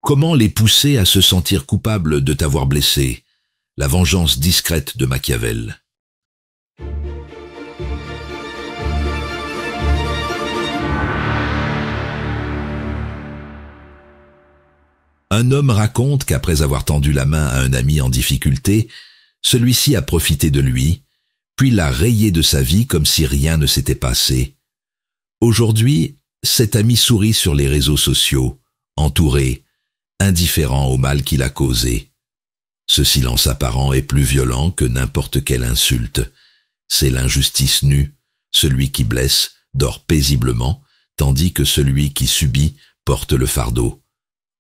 Comment les pousser à se sentir coupables de t'avoir blessé? La vengeance discrète de Machiavel. Un homme raconte qu'après avoir tendu la main à un ami en difficulté, celui-ci a profité de lui, puis l'a rayé de sa vie comme si rien ne s'était passé. Aujourd'hui, cet ami sourit sur les réseaux sociaux, entouré, indifférent au mal qu'il a causé. Ce silence apparent est plus violent que n'importe quelle insulte. C'est l'injustice nue. Celui qui blesse dort paisiblement, tandis que celui qui subit porte le fardeau.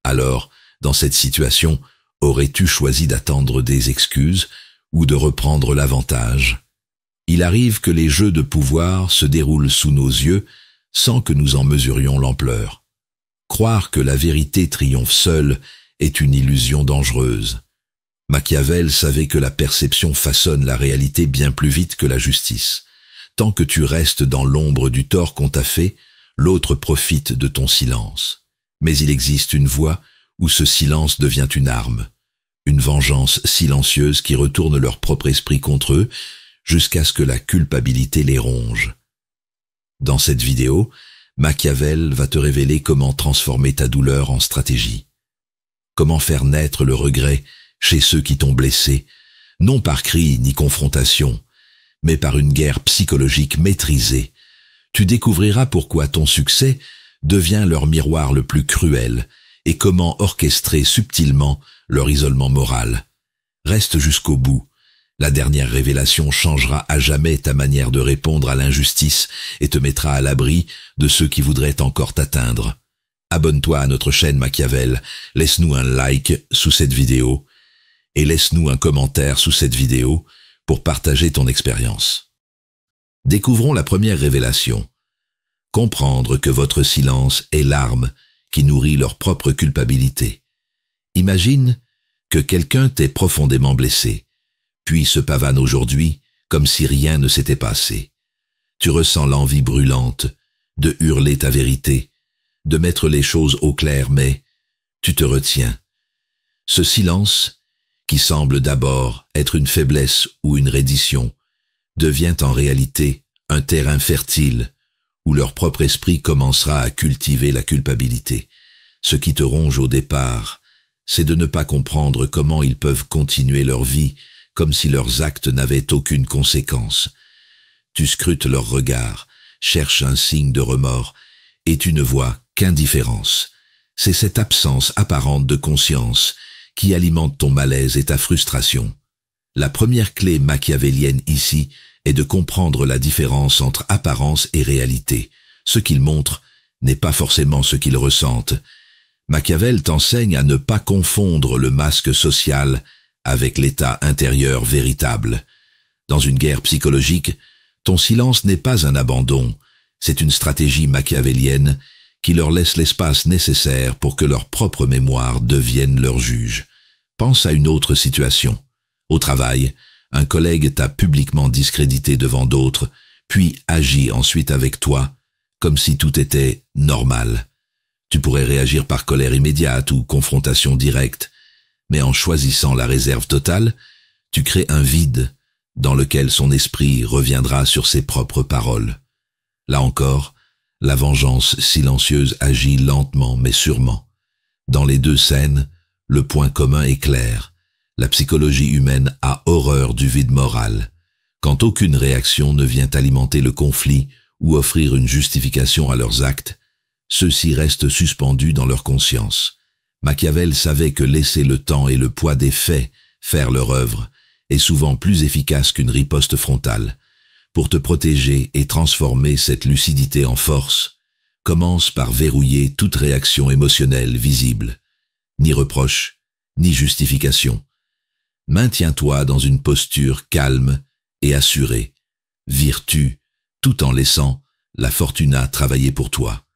Alors, dans cette situation, aurais-tu choisi d'attendre des excuses ou de reprendre l'avantage? Il arrive que les jeux de pouvoir se déroulent sous nos yeux sans que nous en mesurions l'ampleur. Croire que la vérité triomphe seule est une illusion dangereuse. Machiavel savait que la perception façonne la réalité bien plus vite que la justice. Tant que tu restes dans l'ombre du tort qu'on t'a fait, l'autre profite de ton silence. Mais il existe une voie où ce silence devient une arme, une vengeance silencieuse qui retourne leur propre esprit contre eux jusqu'à ce que la culpabilité les ronge. Dans cette vidéo, Machiavel va te révéler comment transformer ta douleur en stratégie. Comment faire naître le regret chez ceux qui t'ont blessé, non par cri ni confrontation, mais par une guerre psychologique maîtrisée. Tu découvriras pourquoi ton succès devient leur miroir le plus cruel et comment orchestrer subtilement leur isolement moral. Reste jusqu'au bout. La dernière révélation changera à jamais ta manière de répondre à l'injustice et te mettra à l'abri de ceux qui voudraient encore t'atteindre. Abonne-toi à notre chaîne Machiavel, laisse-nous un like sous cette vidéo et laisse-nous un commentaire sous cette vidéo pour partager ton expérience. Découvrons la première révélation. Comprendre que votre silence est l'arme qui nourrit leur propre culpabilité. Imagine que quelqu'un t'ait profondément blessé, puis se pavane aujourd'hui comme si rien ne s'était passé. Tu ressens l'envie brûlante de hurler ta vérité, de mettre les choses au clair, mais tu te retiens. Ce silence, qui semble d'abord être une faiblesse ou une reddition, devient en réalité un terrain fertile où leur propre esprit commencera à cultiver la culpabilité. Ce qui te ronge au départ, c'est de ne pas comprendre comment ils peuvent continuer leur vie comme si leurs actes n'avaient aucune conséquence. Tu scrutes leur regard, cherches un signe de remords, et tu ne vois qu'indifférence. C'est cette absence apparente de conscience qui alimente ton malaise et ta frustration. La première clé machiavélienne ici est de comprendre la différence entre apparence et réalité. Ce qu'ils montrent n'est pas forcément ce qu'ils ressentent. Machiavel t'enseigne à ne pas confondre le masque social avec l'état intérieur véritable. Dans une guerre psychologique, ton silence n'est pas un abandon, c'est une stratégie machiavélienne qui leur laisse l'espace nécessaire pour que leur propre mémoire devienne leur juge. Pense à une autre situation. Au travail, un collègue t'a publiquement discrédité devant d'autres, puis agit ensuite avec toi, comme si tout était normal. Tu pourrais réagir par colère immédiate ou confrontation directe, mais en choisissant la réserve totale, tu crées un vide dans lequel son esprit reviendra sur ses propres paroles. Là encore, la vengeance silencieuse agit lentement mais sûrement. Dans les deux scènes, le point commun est clair. La psychologie humaine a horreur du vide moral. Quand aucune réaction ne vient alimenter le conflit ou offrir une justification à leurs actes, ceux-ci restent suspendus dans leur conscience. Machiavel savait que laisser le temps et le poids des faits faire leur œuvre est souvent plus efficace qu'une riposte frontale. Pour te protéger et transformer cette lucidité en force, commence par verrouiller toute réaction émotionnelle visible. Ni reproche, ni justification. Maintiens-toi dans une posture calme et assurée. Vire-tu, tout en laissant la fortuna travailler pour toi.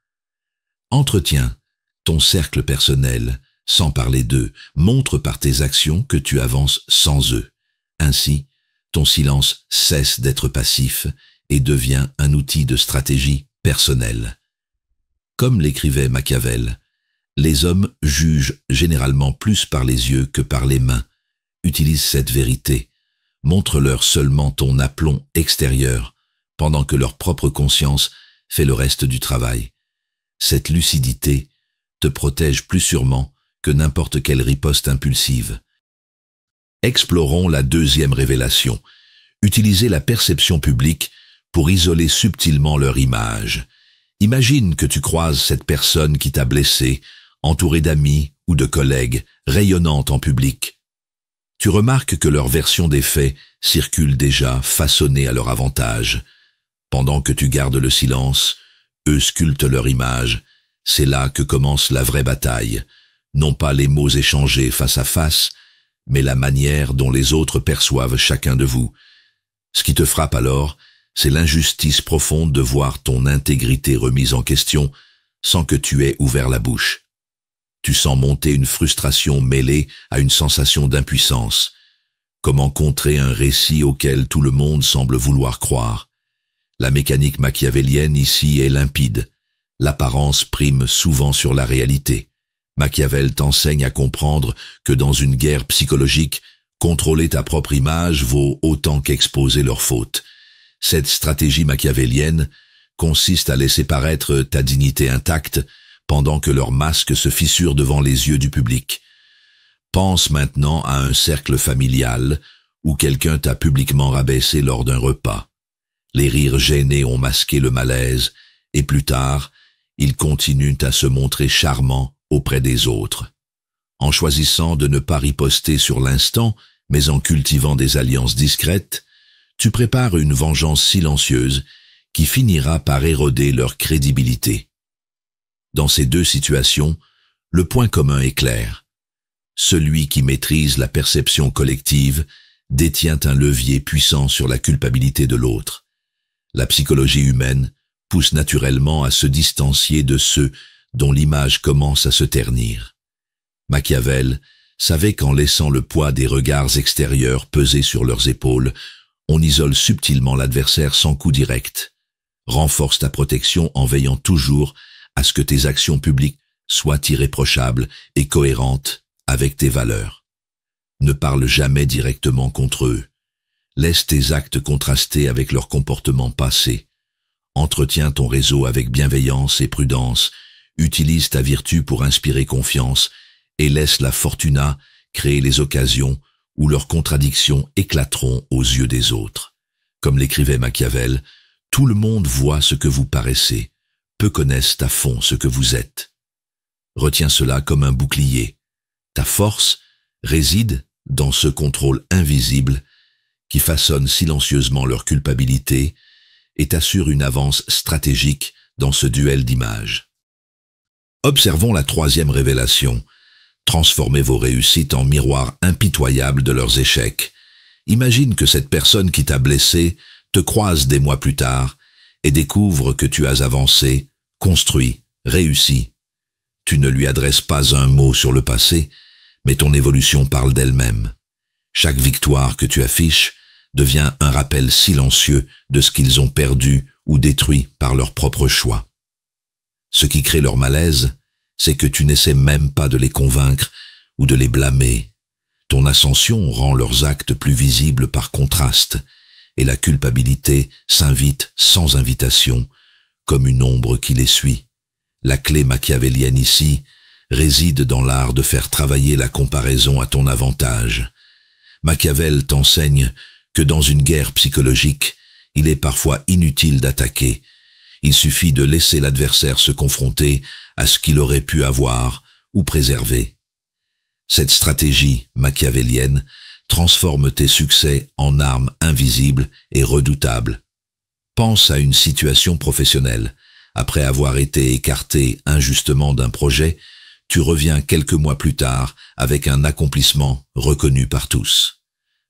Entretiens ton cercle personnel, sans parler d'eux. Montre par tes actions que tu avances sans eux. Ainsi, ton silence cesse d'être passif et devient un outil de stratégie personnelle. Comme l'écrivait Machiavel, Les hommes jugent généralement plus par les yeux que par les mains. Utilise cette vérité. Montre-leur seulement ton aplomb extérieur, pendant que leur propre conscience fait le reste du travail. Cette lucidité te protège plus sûrement que n'importe quelle riposte impulsive. Explorons la deuxième révélation. Utilisez la perception publique pour isoler subtilement leur image. Imagine que tu croises cette personne qui t'a blessé, entourée d'amis ou de collègues, rayonnante en public. Tu remarques que leur version des faits circule déjà façonnée à leur avantage. Pendant que tu gardes le silence, eux sculptent leur image. C'est là que commence la vraie bataille. Non pas les mots échangés face à face, mais la manière dont les autres perçoivent chacun de vous. Ce qui te frappe alors, c'est l'injustice profonde de voir ton intégrité remise en question sans que tu aies ouvert la bouche. Tu sens monter une frustration mêlée à une sensation d'impuissance. Comment contrer un récit auquel tout le monde semble vouloir croire? La mécanique machiavélienne ici est limpide. L'apparence prime souvent sur la réalité. Machiavel t'enseigne à comprendre que dans une guerre psychologique, contrôler ta propre image vaut autant qu'exposer leurs fautes. Cette stratégie machiavélienne consiste à laisser paraître ta dignité intacte pendant que leur masque se fissure devant les yeux du public. Pense maintenant à un cercle familial où quelqu'un t'a publiquement rabaissé lors d'un repas. Les rires gênés ont masqué le malaise, et plus tard, ils continuent à se montrer charmants auprès des autres. En choisissant de ne pas riposter sur l'instant, mais en cultivant des alliances discrètes, tu prépares une vengeance silencieuse qui finira par éroder leur crédibilité. Dans ces deux situations, le point commun est clair. Celui qui maîtrise la perception collective détient un levier puissant sur la culpabilité de l'autre. La psychologie humaine pousse naturellement à se distancier de ceux dont l'image commence à se ternir. Machiavel savait qu'en laissant le poids des regards extérieurs peser sur leurs épaules, on isole subtilement l'adversaire sans coup direct. Renforce ta protection en veillant toujours à ce que tes actions publiques soient irréprochables et cohérentes avec tes valeurs. Ne parle jamais directement contre eux. Laisse tes actes contraster avec leur comportement passé. Entretiens ton réseau avec bienveillance et prudence. Utilise ta vertu pour inspirer confiance et laisse la fortuna créer les occasions où leurs contradictions éclateront aux yeux des autres. Comme l'écrivait Machiavel, tout le monde voit ce que vous paraissez, peu connaissent à fond ce que vous êtes. Retiens cela comme un bouclier. Ta force réside dans ce contrôle invisible qui façonne silencieusement leur culpabilité et t'assure une avance stratégique dans ce duel d'images. Observons la troisième révélation. Transformez vos réussites en miroir impitoyable de leurs échecs. Imagine que cette personne qui t'a blessé te croise des mois plus tard et découvre que tu as avancé, construit, réussi. Tu ne lui adresses pas un mot sur le passé, mais ton évolution parle d'elle-même. Chaque victoire que tu affiches devient un rappel silencieux de ce qu'ils ont perdu ou détruit par leur propre choix. Ce qui crée leur malaise, c'est que tu n'essaies même pas de les convaincre ou de les blâmer. Ton ascension rend leurs actes plus visibles par contraste, et la culpabilité s'invite sans invitation, comme une ombre qui les suit. La clé machiavélienne ici réside dans l'art de faire travailler la comparaison à ton avantage. Machiavel t'enseigne que dans une guerre psychologique, il est parfois inutile d'attaquer. Il suffit de laisser l'adversaire se confronter à ce qu'il aurait pu avoir ou préserver. Cette stratégie machiavélienne transforme tes succès en armes invisibles et redoutables. Pense à une situation professionnelle. Après avoir été écarté injustement d'un projet, tu reviens quelques mois plus tard avec un accomplissement reconnu par tous.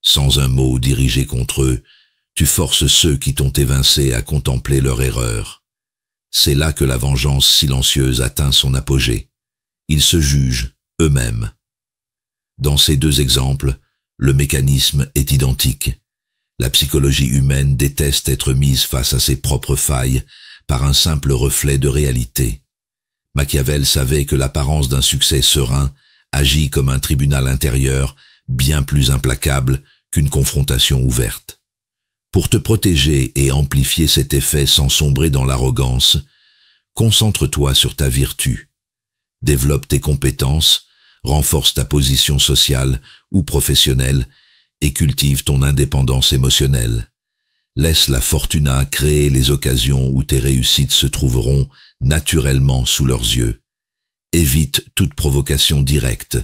Sans un mot dirigé contre eux, tu forces ceux qui t'ont évincé à contempler leur erreur. C'est là que la vengeance silencieuse atteint son apogée. Ils se jugent eux-mêmes. Dans ces deux exemples, le mécanisme est identique. La psychologie humaine déteste être mise face à ses propres failles par un simple reflet de réalité. Machiavel savait que l'apparence d'un succès serein agit comme un tribunal intérieur bien plus implacable qu'une confrontation ouverte. Pour te protéger et amplifier cet effet sans sombrer dans l'arrogance, concentre-toi sur ta vertu. Développe tes compétences, renforce ta position sociale ou professionnelle et cultive ton indépendance émotionnelle. Laisse la fortuna créer les occasions où tes réussites se trouveront naturellement sous leurs yeux. Évite toute provocation directe.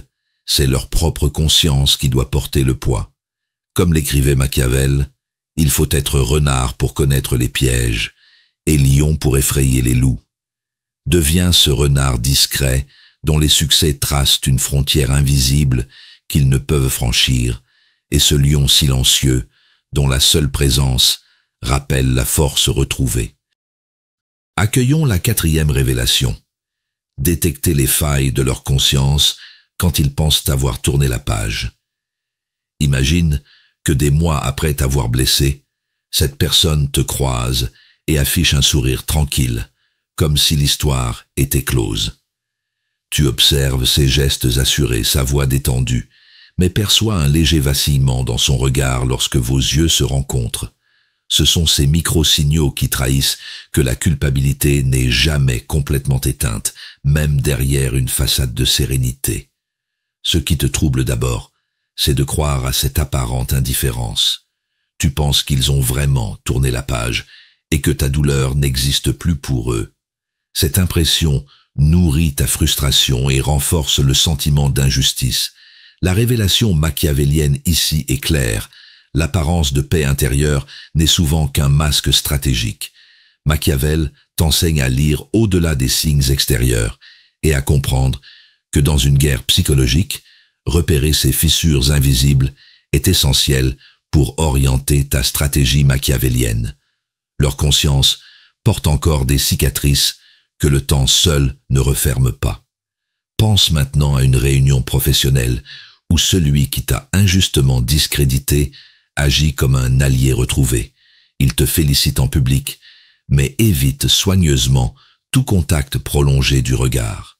C'est leur propre conscience qui doit porter le poids. Comme l'écrivait Machiavel, il faut être renard pour connaître les pièges et lion pour effrayer les loups. Deviens ce renard discret dont les succès tracent une frontière invisible qu'ils ne peuvent franchir, et ce lion silencieux dont la seule présence rappelle la force retrouvée. Accueillons la 4e révélation. Détecter les failles de leur conscience quand ils pensent avoir tourné la page. Imagine que des mois après t'avoir blessé, cette personne te croise et affiche un sourire tranquille, comme si l'histoire était close. Tu observes ses gestes assurés, sa voix détendue, mais perçois un léger vacillement dans son regard lorsque vos yeux se rencontrent. Ce sont ces micro-signaux qui trahissent que la culpabilité n'est jamais complètement éteinte, même derrière une façade de sérénité. Ce qui te trouble d'abord, c'est de croire à cette apparente indifférence. Tu penses qu'ils ont vraiment tourné la page et que ta douleur n'existe plus pour eux. Cette impression nourrit ta frustration et renforce le sentiment d'injustice. La révélation machiavélienne ici est claire. L'apparence de paix intérieure n'est souvent qu'un masque stratégique. Machiavel t'enseigne à lire au-delà des signes extérieurs et à comprendre que dans une guerre psychologique, repérer ces fissures invisibles est essentiel pour orienter ta stratégie machiavélienne. Leur conscience porte encore des cicatrices que le temps seul ne referme pas. Pense maintenant à une réunion professionnelle où celui qui t'a injustement discrédité agit comme un allié retrouvé. Il te félicite en public, mais évite soigneusement tout contact prolongé du regard.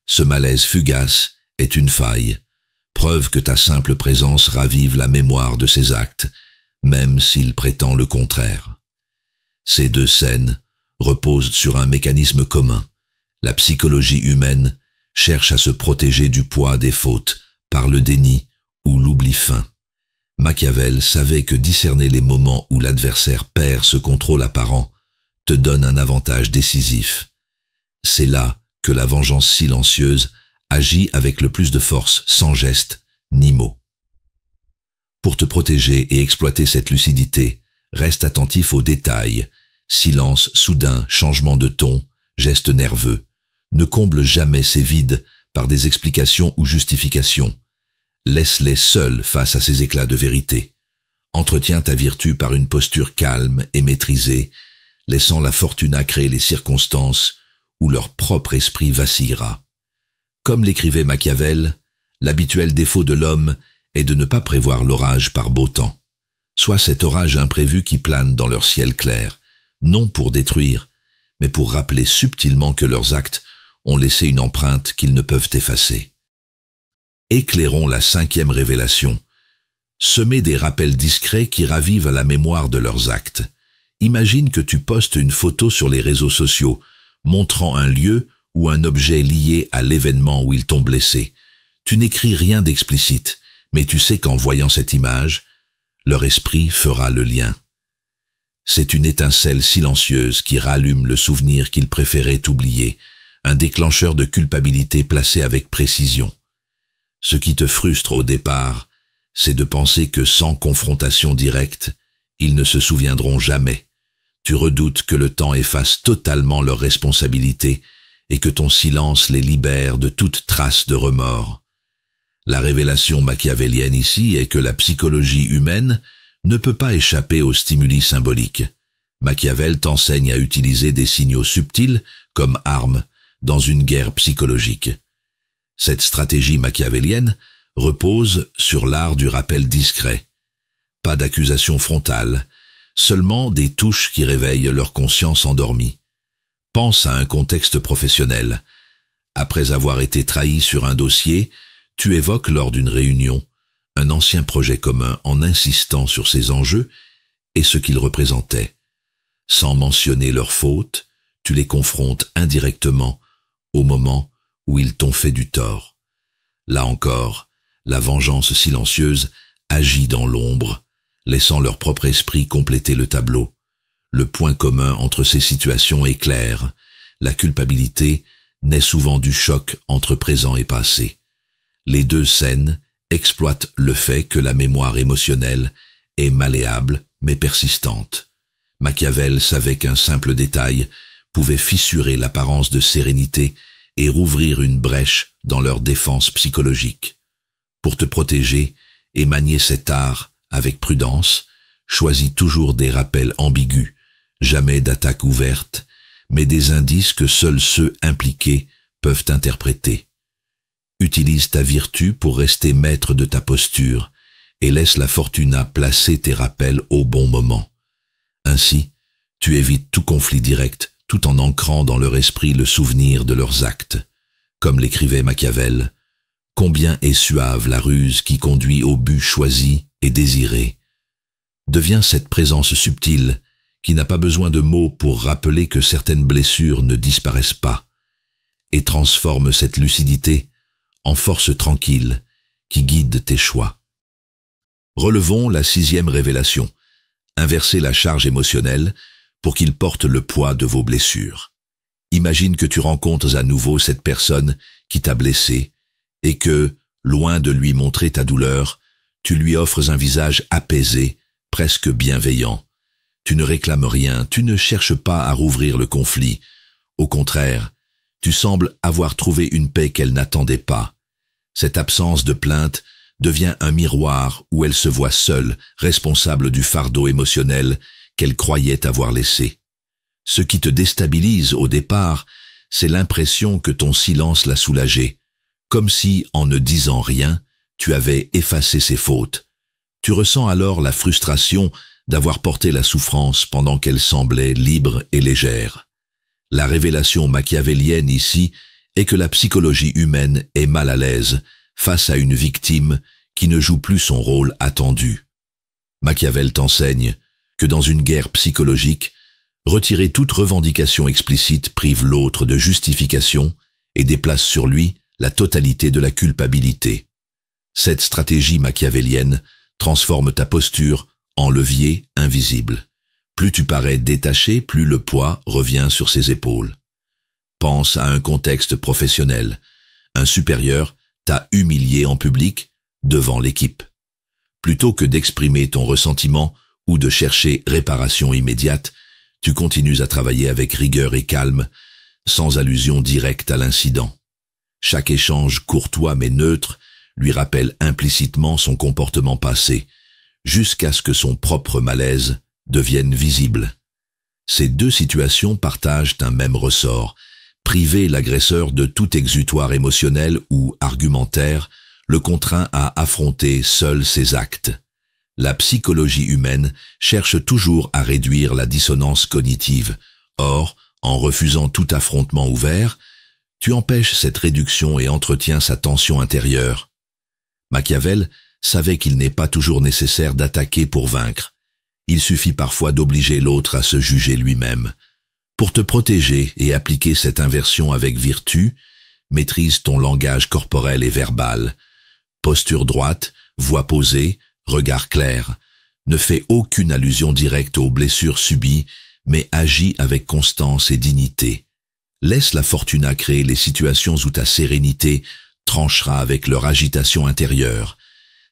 Ce malaise fugace est une faille, preuve que ta simple présence ravive la mémoire de ses actes, même s'il prétend le contraire. Ces deux scènes reposent sur un mécanisme commun. La psychologie humaine cherche à se protéger du poids des fautes par le déni ou l'oubli fin. Machiavel savait que discerner les moments où l'adversaire perd ce contrôle apparent te donne un avantage décisif. C'est là que la vengeance silencieuse agit avec le plus de force, sans geste ni mot. Pour te protéger et exploiter cette lucidité, reste attentif aux détails. Silence soudain, changement de ton, geste nerveux. Ne comble jamais ces vides par des explications ou justifications. Laisse-les seuls face à ces éclats de vérité. Entretiens ta vertu par une posture calme et maîtrisée, laissant la fortuna créer les circonstances où leur propre esprit vacillera. Comme l'écrivait Machiavel, l'habituel défaut de l'homme est de ne pas prévoir l'orage par beau temps, soit cet orage imprévu qui plane dans leur ciel clair, non pour détruire, mais pour rappeler subtilement que leurs actes ont laissé une empreinte qu'ils ne peuvent effacer. Éclairons la 5e révélation. Semez des rappels discrets qui ravivent à la mémoire de leurs actes. Imagine que tu postes une photo sur les réseaux sociaux, montrant un lieu ou un objet lié à l'événement où ils t'ont blessé. Tu n'écris rien d'explicite, mais tu sais qu'en voyant cette image, leur esprit fera le lien. C'est une étincelle silencieuse qui rallume le souvenir qu'ils préféraient oublier, un déclencheur de culpabilité placé avec précision. Ce qui te frustre au départ, c'est de penser que sans confrontation directe, ils ne se souviendront jamais. Tu redoutes que le temps efface totalement leurs responsabilités et que ton silence les libère de toute trace de remords. La révélation machiavélienne ici est que la psychologie humaine ne peut pas échapper aux stimuli symboliques. Machiavel t'enseigne à utiliser des signaux subtils comme armes dans une guerre psychologique. Cette stratégie machiavélienne repose sur l'art du rappel discret. Pas d'accusation frontale, seulement des touches qui réveillent leur conscience endormie. Pense à un contexte professionnel. Après avoir été trahi sur un dossier, tu évoques lors d'une réunion un ancien projet commun en insistant sur ses enjeux et ce qu'ils représentaient. Sans mentionner leurs fautes, tu les confrontes indirectement au moment où ils t'ont fait du tort. Là encore, la vengeance silencieuse agit dans l'ombre, laissant leur propre esprit compléter le tableau. Le point commun entre ces situations est clair. La culpabilité naît souvent du choc entre présent et passé. Les deux scènes exploitent le fait que la mémoire émotionnelle est malléable mais persistante. Machiavel savait qu'un simple détail pouvait fissurer l'apparence de sérénité et rouvrir une brèche dans leur défense psychologique. Pour te protéger et manier cet art avec prudence, choisis toujours des rappels ambigus, jamais d'attaque ouverte, mais des indices que seuls ceux impliqués peuvent interpréter. Utilise ta vertu pour rester maître de ta posture et laisse la fortuna placer tes rappels au bon moment. Ainsi, tu évites tout conflit direct tout en ancrant dans leur esprit le souvenir de leurs actes. Comme l'écrivait Machiavel, « Combien est suave la ruse qui conduit au but choisi et désiré !» Deviens cette présence subtile qui n'a pas besoin de mots pour rappeler que certaines blessures ne disparaissent pas, et transforme cette lucidité en force tranquille qui guide tes choix. Relevons la 6e révélation. Inversez la charge émotionnelle pour qu'il porte le poids de vos blessures. Imagine que tu rencontres à nouveau cette personne qui t'a blessé et que, loin de lui montrer ta douleur, tu lui offres un visage apaisé, presque bienveillant. Tu ne réclames rien, tu ne cherches pas à rouvrir le conflit. Au contraire, tu sembles avoir trouvé une paix qu'elle n'attendait pas. Cette absence de plainte devient un miroir où elle se voit seule, responsable du fardeau émotionnel qu'elle croyait avoir laissé. Ce qui te déstabilise au départ, c'est l'impression que ton silence l'a soulagée, comme si, en ne disant rien, tu avais effacé ses fautes. Tu ressens alors la frustration d'avoir porté la souffrance pendant qu'elle semblait libre et légère. La révélation machiavélienne ici est que la psychologie humaine est mal à l'aise face à une victime qui ne joue plus son rôle attendu. Machiavel t'enseigne que dans une guerre psychologique, retirer toute revendication explicite prive l'autre de justification et déplace sur lui la totalité de la culpabilité. Cette stratégie machiavélienne transforme ta posture en levier invisible. Plus tu parais détaché, plus le poids revient sur ses épaules. Pense à un contexte professionnel. Un supérieur t'a humilié en public devant l'équipe. Plutôt que d'exprimer ton ressentiment ou de chercher réparation immédiate, tu continues à travailler avec rigueur et calme, sans allusion directe à l'incident. Chaque échange courtois mais neutre lui rappelle implicitement son comportement passé, jusqu'à ce que son propre malaise devienne visible. Ces deux situations partagent un même ressort. Priver l'agresseur de tout exutoire émotionnel ou argumentaire le contraint à affronter seul ses actes. La psychologie humaine cherche toujours à réduire la dissonance cognitive. Or, en refusant tout affrontement ouvert, tu empêches cette réduction et entretiens sa tension intérieure. Machiavel savait qu'il n'est pas toujours nécessaire d'attaquer pour vaincre. Il suffit parfois d'obliger l'autre à se juger lui-même. Pour te protéger et appliquer cette inversion avec vertu, maîtrise ton langage corporel et verbal. Posture droite, voix posée, regard clair. Ne fais aucune allusion directe aux blessures subies, mais agis avec constance et dignité. Laisse la fortuna créer les situations où ta sérénité tranchera avec leur agitation intérieure.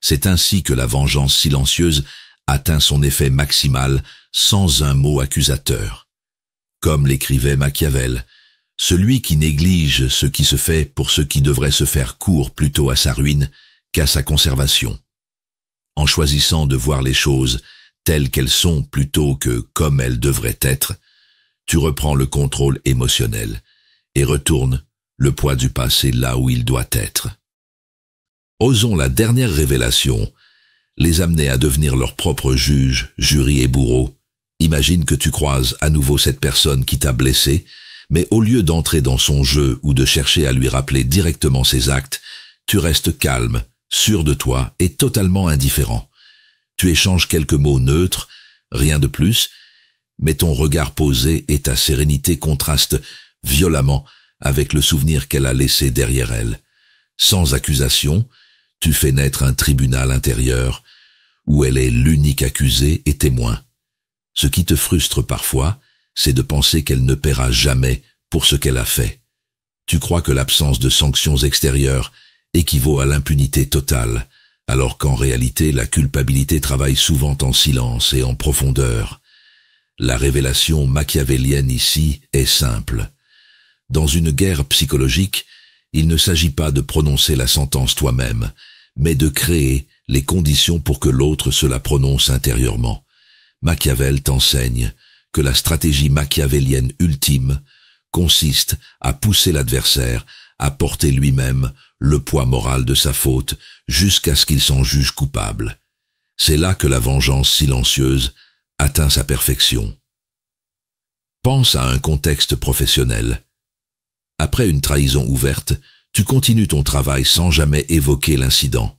C'est ainsi que la vengeance silencieuse atteint son effet maximal sans un mot accusateur. Comme l'écrivait Machiavel, celui qui néglige ce qui se fait pour ce qui devrait se faire court plutôt à sa ruine qu'à sa conservation. En choisissant de voir les choses telles qu'elles sont plutôt que comme elles devraient être, tu reprends le contrôle émotionnel et retournes le poids du passé là où il doit être. Osons la dernière révélation, les amener à devenir leurs propres juges, jurys et bourreaux. Imagine que tu croises à nouveau cette personne qui t'a blessé, Mais au lieu d'entrer dans son jeu ou de chercher à lui rappeler directement ses actes, tu restes calme, sûr de toi et totalement indifférent. Tu échanges quelques mots neutres, rien de plus, mais ton regard posé et ta sérénité contrastent violemment avec le souvenir qu'elle a laissé derrière elle. Sans accusation, tu fais naître un tribunal intérieur où elle est l'unique accusée et témoin. Ce qui te frustre parfois, c'est de penser qu'elle ne paiera jamais pour ce qu'elle a fait. Tu crois que l'absence de sanctions extérieures équivaut à l'impunité totale, alors qu'en réalité la culpabilité travaille souvent en silence et en profondeur. La révélation machiavélienne ici est simple. Dans une guerre psychologique, il ne s'agit pas de prononcer la sentence toi-même, mais de créer les conditions pour que l'autre se la prononce intérieurement. Machiavel t'enseigne que la stratégie machiavélienne ultime consiste à pousser l'adversaire à porter lui-même le poids moral de sa faute jusqu'à ce qu'il s'en juge coupable. C'est là que la vengeance silencieuse atteint sa perfection. Pense à un contexte professionnel. Après une trahison ouverte, tu continues ton travail sans jamais évoquer l'incident.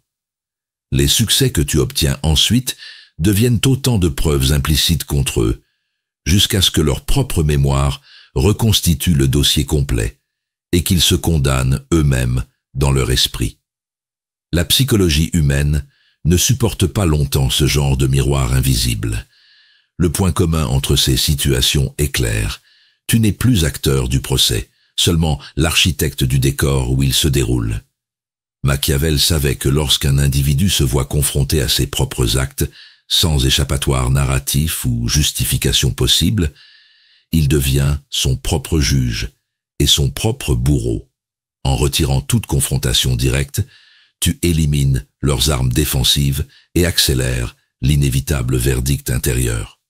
Les succès que tu obtiens ensuite deviennent autant de preuves implicites contre eux, jusqu'à ce que leur propre mémoire reconstitue le dossier complet, et qu'ils se condamnent eux-mêmes dans leur esprit. La psychologie humaine ne supporte pas longtemps ce genre de miroir invisible. Le point commun entre ces situations est clair. Tu n'es plus acteur du procès, seulement l'architecte du décor où il se déroule. Machiavel savait que lorsqu'un individu se voit confronté à ses propres actes, sans échappatoire narratif ou justification possible, il devient son propre juge et son propre bourreau. En retirant toute confrontation directe, tu élimines leurs armes défensives et accélères l'inévitable verdict intérieur.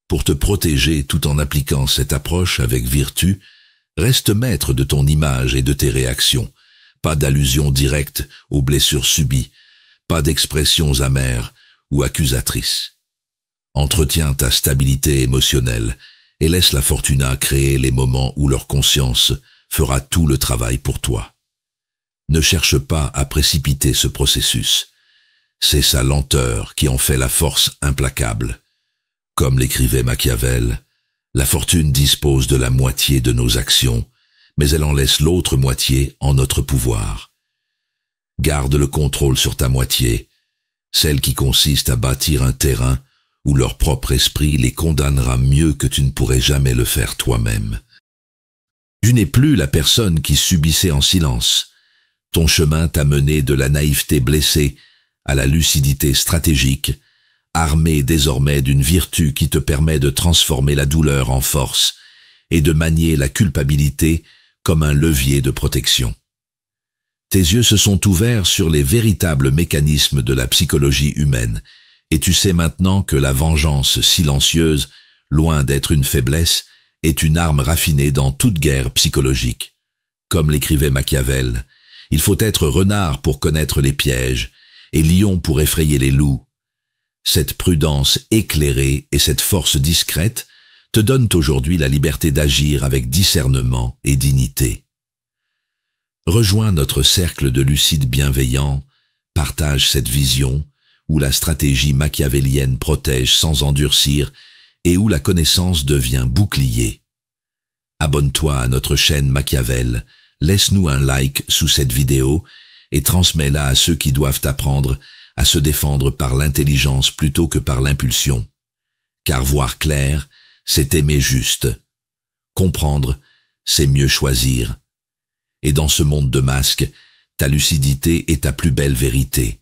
Pour te protéger tout en appliquant cette approche avec vertu, reste maître de ton image et de tes réactions. Pas d'allusion directe aux blessures subies, pas d'expressions amères ou accusatrices. Entretiens ta stabilité émotionnelle et laisse la fortuna créer les moments où leur conscience fera tout le travail pour toi. Ne cherche pas à précipiter ce processus. C'est sa lenteur qui en fait la force implacable. Comme l'écrivait Machiavel, la fortune dispose de la moitié de nos actions, mais elle en laisse l'autre moitié en notre pouvoir. Garde le contrôle sur ta moitié, celle qui consiste à bâtir un terrain où leur propre esprit les condamnera mieux que tu ne pourrais jamais le faire toi-même. Tu n'es plus la personne qui subissait en silence. Ton chemin t'a mené de la naïveté blessée à la lucidité stratégique, armé désormais d'une vertu qui te permet de transformer la douleur en force et de manier la culpabilité comme un levier de protection. Tes yeux se sont ouverts sur les véritables mécanismes de la psychologie humaine, et tu sais maintenant que la vengeance silencieuse, loin d'être une faiblesse, est une arme raffinée dans toute guerre psychologique. Comme l'écrivait Machiavel, il faut être renard pour connaître les pièges, et lion pour effrayer les loups. Cette prudence éclairée et cette force discrète te donnent aujourd'hui la liberté d'agir avec discernement et dignité. Rejoins notre cercle de lucides bienveillants, partage cette vision où la stratégie machiavélienne protège sans endurcir et où la connaissance devient bouclier. Abonne-toi à notre chaîne Machiavel, laisse-nous un like sous cette vidéo et transmets-la à ceux qui doivent apprendre à se défendre par l'intelligence plutôt que par l'impulsion. Car voir clair, c'est aimer juste. Comprendre, c'est mieux choisir. Et dans ce monde de masques, ta lucidité est ta plus belle vérité.